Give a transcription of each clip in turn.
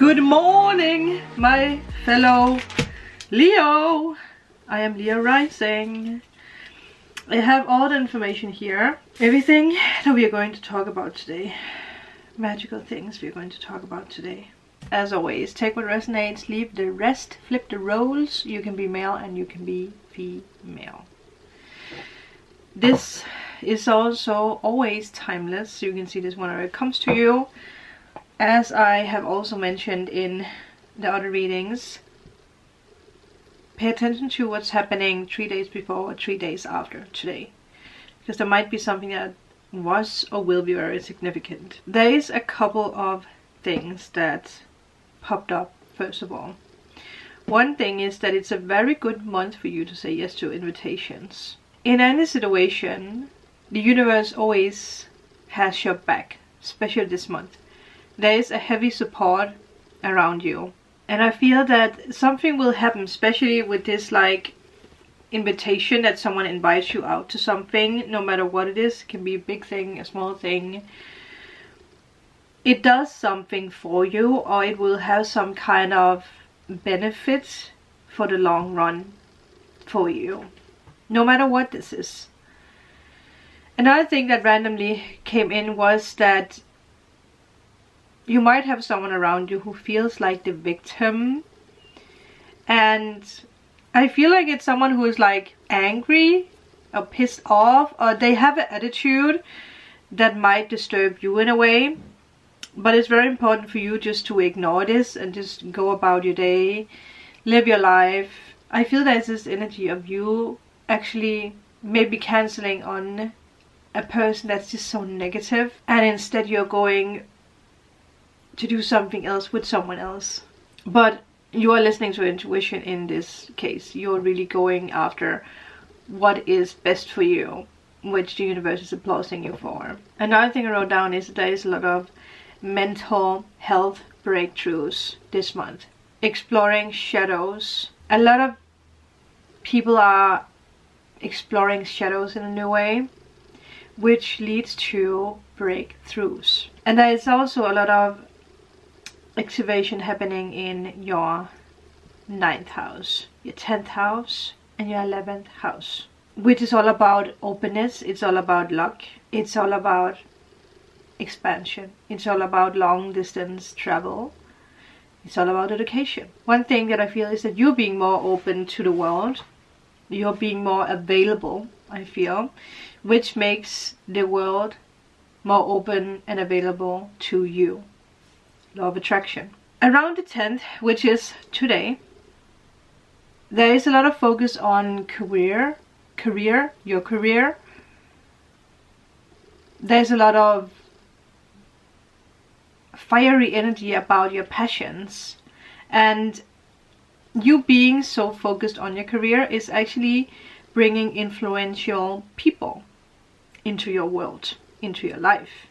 Good morning, my fellow Leo. I am Leo rising. I have all the information here. Everything that we are going to talk about today. Magical things we are going to talk about today. As always, take what resonates, leave the rest, flip the roles. You can be male and you can be female. This is also always timeless. So you can see this whenever it comes to you. As I have also mentioned in the other readings, pay attention to what's happening 3 days before or 3 days after today. Because there might be something that was or will be very significant. There is a couple of things that popped up first of all. One thing is that it's a very good month for you to say yes to invitations. In any situation, the universe always has your back, especially this month. There is a heavy support around you. And I feel that something will happen, especially with this like invitation that someone invites you out to something, no matter what it is. It can be a big thing, a small thing. It does something for you, or it will have some kind of benefit for the long run for you. No matter what this is. Another thing that randomly came in was that you might have someone around you who feels like the victim. And I feel like it's someone who is like angry or pissed off, or they have an attitude that might disturb you in a way. But it's very important for you just to ignore this and just go about your day, live your life. I feel there's this energy of you actually maybe canceling on a person that's just so negative, and instead you're going to do something else with someone else. But you are listening to intuition in this case. You're really going after what is best for you, which the universe is applauding you for. Another thing I wrote down is that there is a lot of mental health breakthroughs this month. Exploring shadows. A lot of people are exploring shadows in a new way, which leads to breakthroughs. And there is also a lot of activation happening in your 9th house, your 10th house, and your 11th house, which is all about openness. It's all about luck. It's all about expansion. It's all about long distance travel. It's all about education. One thing that I feel is that you're being more open to the world. You're being more available, I feel, which makes the world more open and available to you. Law of attraction. Around the 10th, which is today, there is a lot of focus on your career. There's a lot of fiery energy about your passions, and you being so focused on your career is actually bringing influential people into your world, into your life.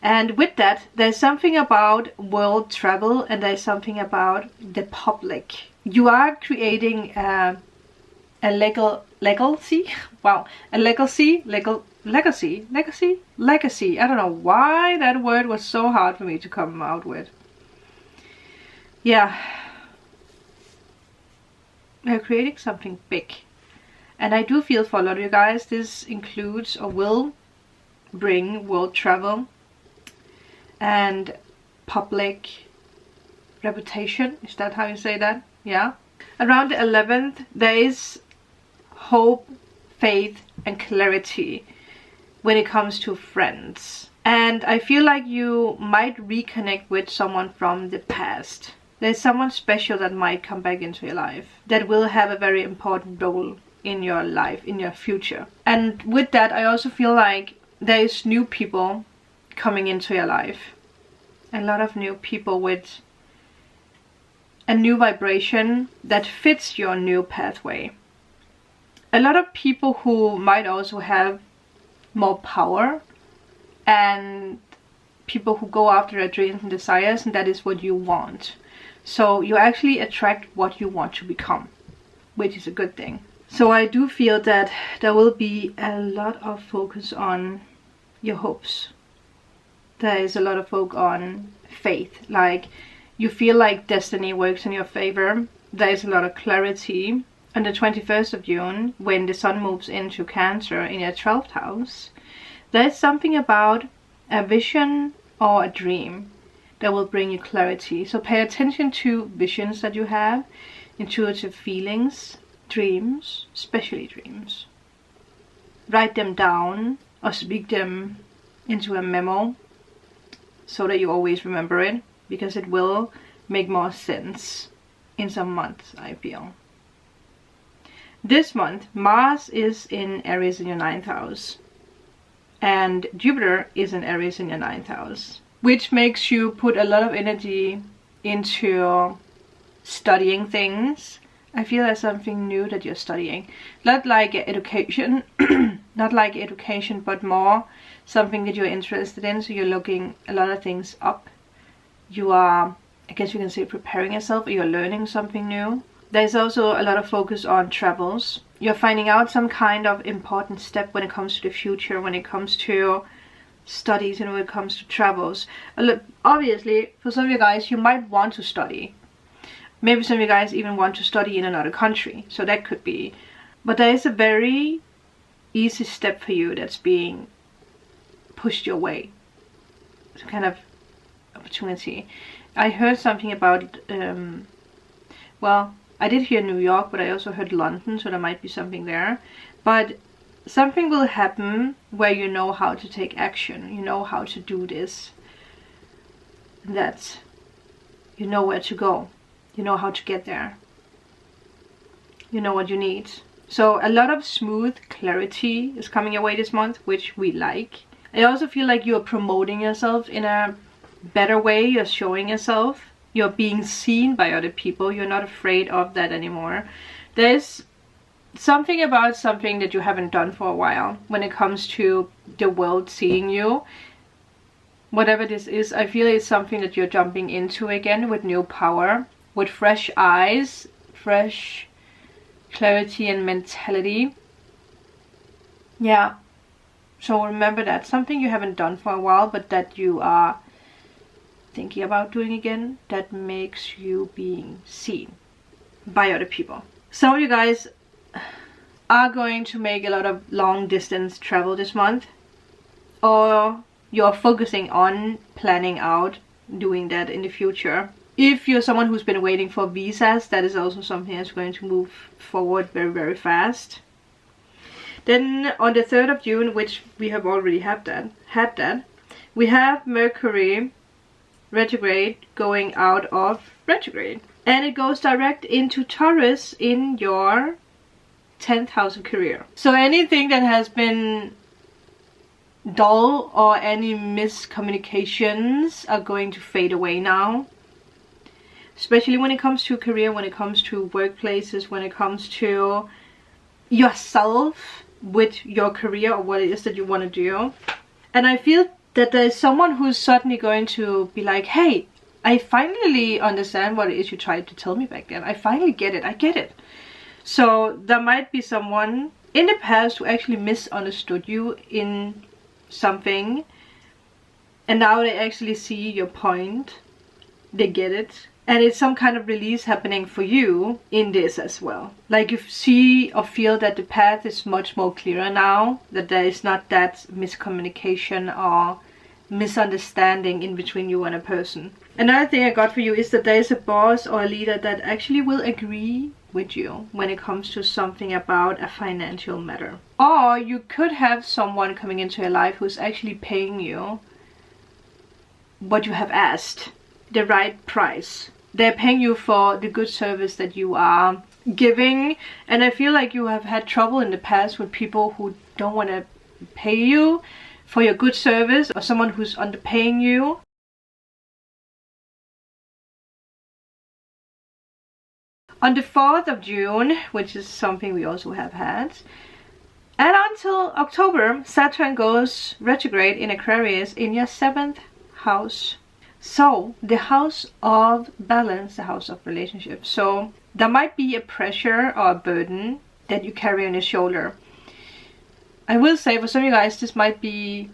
And with that, there's something about world travel, and there's something about the public. You are creating a legacy. Wow, a legacy. I don't know why that word was so hard for me to come out with. Yeah. We're creating something big. And I do feel for a lot of you guys, this includes or will bring world travel and public reputation. Is that how you say that? Yeah. Around the 11th, there is hope, faith, and clarity when it comes to friends. And I feel like you might reconnect with someone from the past. There's someone special that might come back into your life that will have a very important role in your life, in your future. And with that, I also feel like there is new people coming into your life. A lot of new people with a new vibration that fits your new pathway. A lot of people who might also have more power, and people who go after their dreams and desires, and that is what you want. So you actually attract what you want to become, which is a good thing. So I do feel that there will be a lot of focus on your hopes. There is a lot of focus on faith, like You feel like destiny works in your favor. There is a lot of clarity. On the 21st of June, when the sun moves into Cancer in your 12th house, there's something about a vision or a dream that will bring you clarity. So pay attention to visions that you have, intuitive feelings, dreams, especially dreams. Write them down or speak them into a memo so that you always remember it, because it will make more sense in some months, I feel. This month, Mars is in Aries in your 9th house, and Jupiter is in Aries in your 9th house, which makes you put a lot of energy into studying things. I feel there's something new that you're studying. Not like education, not like education, but more something that you're interested in. So you're looking a lot of things up. You are, I guess you can say, preparing yourself, or you're learning something new. There's also a lot of focus on travels. You're finding out some kind of important step when it comes to the future, when it comes to studies, and when it comes to travels. Obviously, for some of you guys, you might want to study. Maybe some of you guys even want to study in another country. So that could be. But there is a very easy step for you that's being pushed your way. Some kind of opportunity. I heard something about, well, I did hear New York, but I also heard London, so there might be something there. But something will happen where you know how to take action. You know how to do this. That you know where to go. You know how to get there. You know what you need. So a lot of smooth clarity is coming your way this month, which we like. I also feel like you're promoting yourself in a better way. You're showing yourself. You're being seen by other people. You're not afraid of that anymore. There's something about something that you haven't done for a while when it comes to the world seeing you. Whatever this is, I feel it's something that you're jumping into again with new power, with fresh eyes, fresh clarity and mentality. Yeah. So remember that. Something you haven't done for a while, but that you are thinking about doing again, that makes you being seen by other people. Some of you guys are going to make a lot of long distance travel this month, or you're focusing on planning out doing that in the future. If you're someone who's been waiting for visas, that is also something that's going to move forward very, very fast. Then on the 3rd of June, which we have already had that, we have Mercury retrograde going out of retrograde, and it goes direct into Taurus in your 10th house of career. So anything that has been dull or any miscommunications are going to fade away now, especially when it comes to career, when it comes to workplaces, when it comes to yourself with your career or what it is that you want to do. And I feel that there's someone who's suddenly going to be like, hey, I finally understand what it is you tried to tell me back then. I finally get it. I get it. So there might be someone in the past who actually misunderstood you in something, and now they actually see your point. They get it. And it's some kind of release happening for you in this as well. Like you see or feel that the path is much more clearer now. That there is not that miscommunication or misunderstanding in between you and a person. Another thing I got for you is that there is a boss or a leader that actually will agree with you when it comes to something about a financial matter. Or you could have someone coming into your life who's actually paying you what you have asked. The right price. They're paying you for the good service that you are giving, and I feel like you have had trouble in the past with people who don't want to pay you for your good service, or someone who's underpaying you. On the 4th of June, which is something we also have had, and until October, Saturn goes retrograde in Aquarius in your 7th house. So, the house of balance, the house of relationships. So, there might be a pressure or a burden that you carry on your shoulder. I will say, for some of you guys, this might be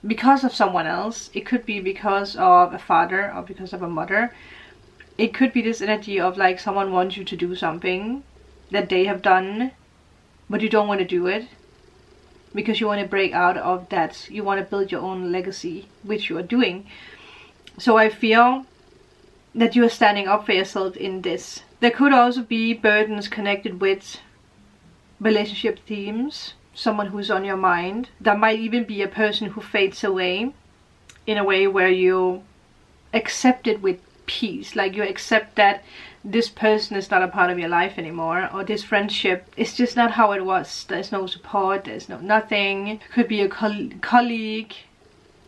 because of someone else. It could be because of a father or because of a mother. It could be this energy of like someone wants you to do something that they have done, but you don't want to do it because you want to break out of that. You want to build your own legacy, which you are doing. So I feel that you are standing up for yourself in this. There could also be burdens connected with relationship themes, someone who's on your mind. There might even be a person who fades away in a way where you accept it with peace, like you accept that this person is not a part of your life anymore, or this friendship is just not how it was. There's no support, there's no nothing. It could be a colleague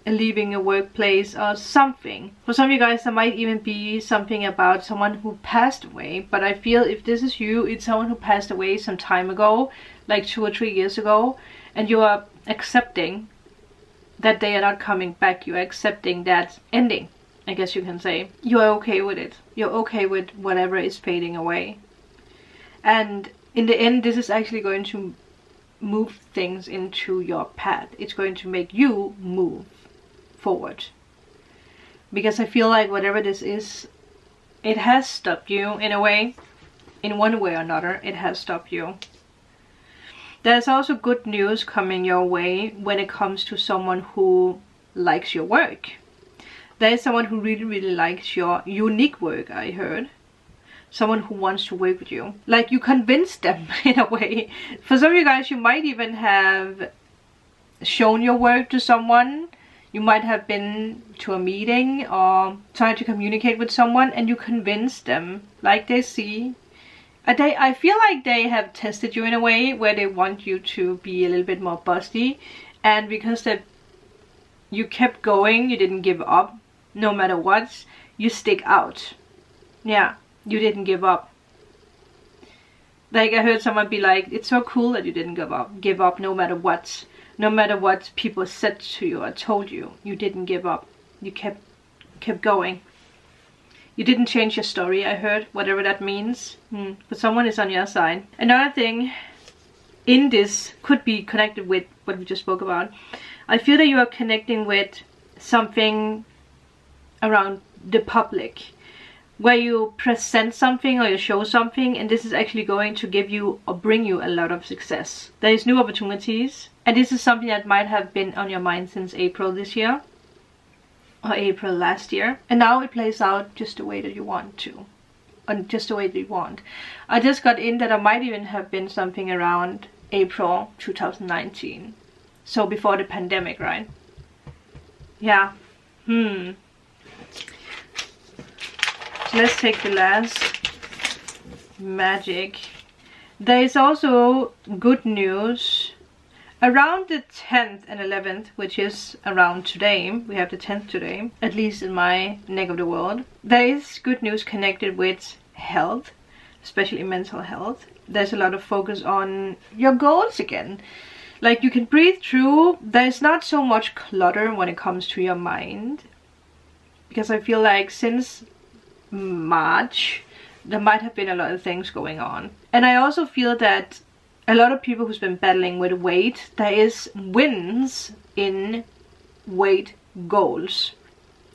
leaving a workplace or something. For some of you guys, there might even be something about someone who passed away, but I feel if this is you, it's someone who passed away some time ago, like 2 or 3 years ago, and you are accepting that they are not coming back. You are accepting that ending, I guess you can say. You are okay with it. You're okay with whatever is fading away. And in the end, this is actually going to move things into your path. It's going to make you move forward. Because I feel like whatever this is, it has stopped you in a way. In one way or another, it has stopped you. There's also good news coming your way when it comes to someone who likes your work. There is someone who really likes your unique work, I heard. Someone who wants to work with you. Like you convinced them in a way. For some of you guys, you might even have shown your work to someone. You might have been to a meeting or trying to communicate with someone and you convinced them. Like they see. I feel like they have tested you in a way where they want you to be a little bit more busty. And because that you kept going, you didn't give up. No matter what, you stick out. Yeah, you didn't give up. Like I heard someone be like, it's so cool that you didn't give up no matter what. No matter what people said to you or told you, you didn't give up. You kept going. You didn't change your story, I heard, whatever that means. But someone is on your side. Another thing in this could be connected with what we just spoke about. I feel that you are connecting with something around the public, where you present something or you show something, and this is actually going to give you or bring you a lot of success. There is new opportunities, and this is something that might have been on your mind since April this year or April last year, and now it plays out just the way that you want to, or just the way that you want. I just got in that I might even have been something around April 2019, so before the pandemic, right? Yeah. So let's take the last magic. There is also good news around the 10th and 11th, which is around today. We have the 10th today, at least in my neck of the world. There is good news connected with health, especially mental health. There's a lot of focus on your goals again. Like you can breathe through. There's not so much clutter when it comes to your mind, because I feel like since March there might have been a lot of things going on. And I also feel that a lot of people who's been battling with weight, there is wins in weight goals.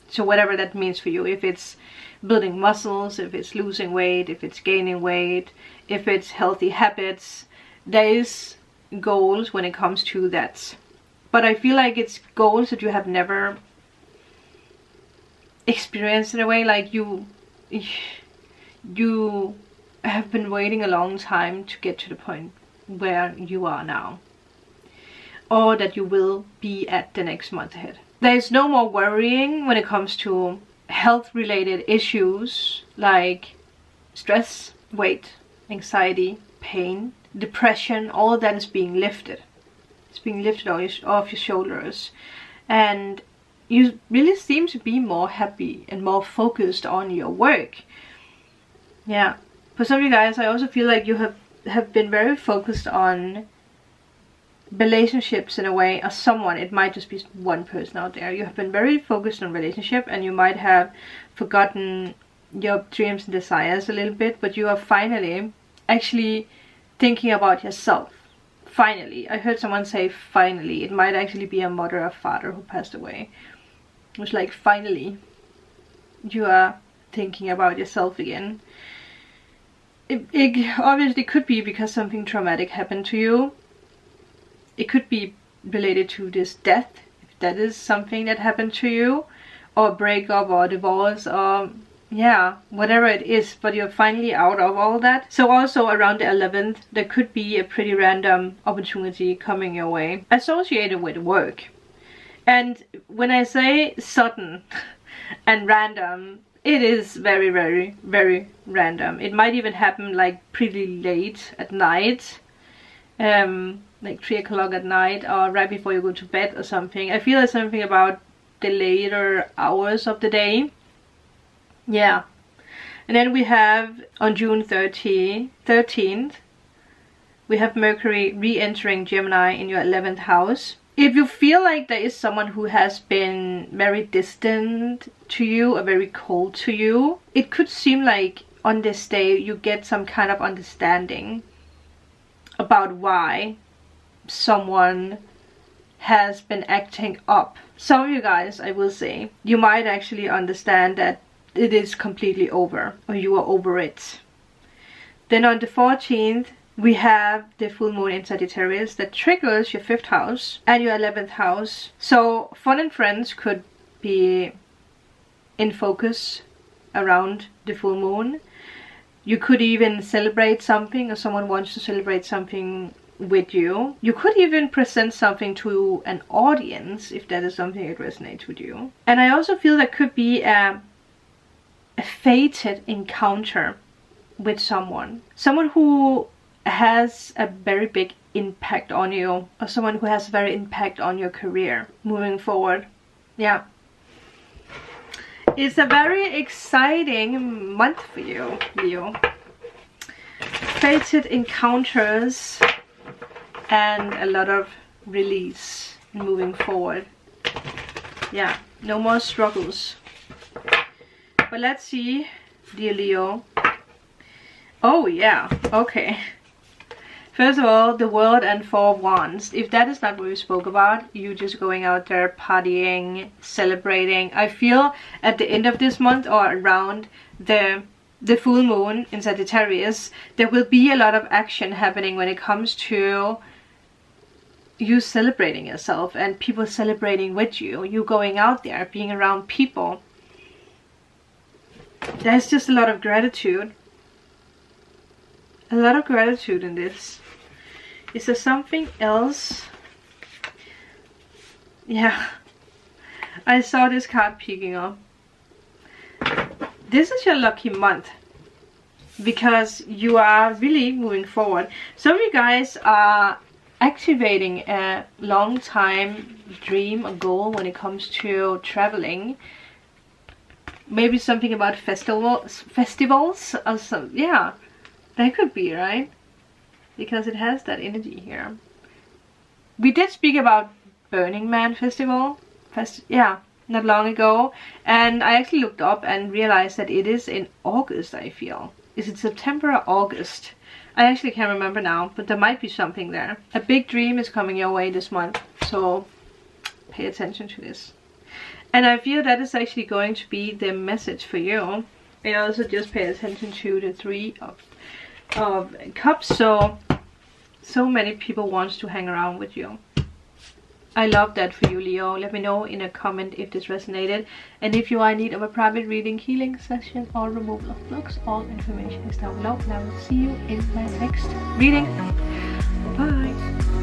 So whatever that means for you, if it's building muscles, if it's losing weight, if it's gaining weight, if it's healthy habits, there is goals when it comes to that. But I feel like it's goals that you have never experienced in a way. Like you have been waiting a long time to get to the point where you are now, or that you will be at the next month ahead. There is no more worrying when it comes to health related issues like stress, weight, anxiety, pain, depression. All of that is being lifted. It's being lifted off your shoulders, and you really seem to be more happy and more focused on your work. Yeah, for some of you guys, I also feel like you have been very focused on relationships in a way, or someone. It might just be one person out there. You have been very focused on relationship, and you might have forgotten your dreams and desires a little bit, but you are finally actually thinking about yourself, finally. I heard someone say finally. It might actually be a mother or father who passed away. It was like, finally, you are thinking about yourself again. It obviously could be because something traumatic happened to you. It could be related to this death, if that is something that happened to you, or breakup or divorce, or yeah, whatever it is, but you're finally out of all that. So also around the 11th, there could be a pretty random opportunity coming your way associated with work. And when I say sudden and random, it is very, very, very random. It might even happen like pretty late at night, like 3 o'clock at night, or right before you go to bed or something. I feel like something about the later hours of the day. Yeah. And then we have on June 13th, we have Mercury re-entering Gemini in your 11th house. If you feel like there is someone who has been very distant to you or very cold to you, it could seem like on this day you get some kind of understanding about why someone has been acting up. Some of you guys, I will say, you might actually understand that it is completely over, or you are over it. Then on the 14th, we have the full moon in Sagittarius that triggers your 5th house and your 11th house. So fun and friends could be in focus around the full moon. You could even celebrate something, or someone wants to celebrate something with you. You could even present something to an audience if that is something that resonates with you. And I also feel that could be a fated encounter with someone who has a very big impact on you, or someone who has very impact on your career moving forward. Yeah, it's a very exciting month for you, Leo. Fated encounters and a lot of release moving forward. Yeah, no more struggles. But let's see, dear Leo. Oh yeah, okay. First of all, the World and 4 of Wands. If that is not what we spoke about, you just going out there partying, celebrating. I feel at the end of this month, or around the full moon in Sagittarius, there will be a lot of action happening when it comes to you celebrating yourself and people celebrating with you. You going out there, being around people. There's just a lot of gratitude. A lot of gratitude in this. Is there something else? Yeah. I saw this card peeking up. This is your lucky month, because you are really moving forward. Some of you guys are activating a long time dream or goal when it comes to traveling. Maybe something about festivals or some, yeah, that could be, right? Because it has that energy here. We did speak about Burning Man festival, yeah, not long ago, and I actually looked up and realized that it is in August, I feel. Is it September or August? I actually can't remember now, but there might be something there. A big dream is coming your way this month, so pay attention to this. And I feel that is actually going to be the message for you. And also just pay attention to the 3 of Cups. So many people want to hang around with you. I love that for you, Leo. Let me know in a comment if this resonated. And if you are in need of a private reading, healing session, or removal of blocks, all information is down below. And I will see you in my next reading. Bye.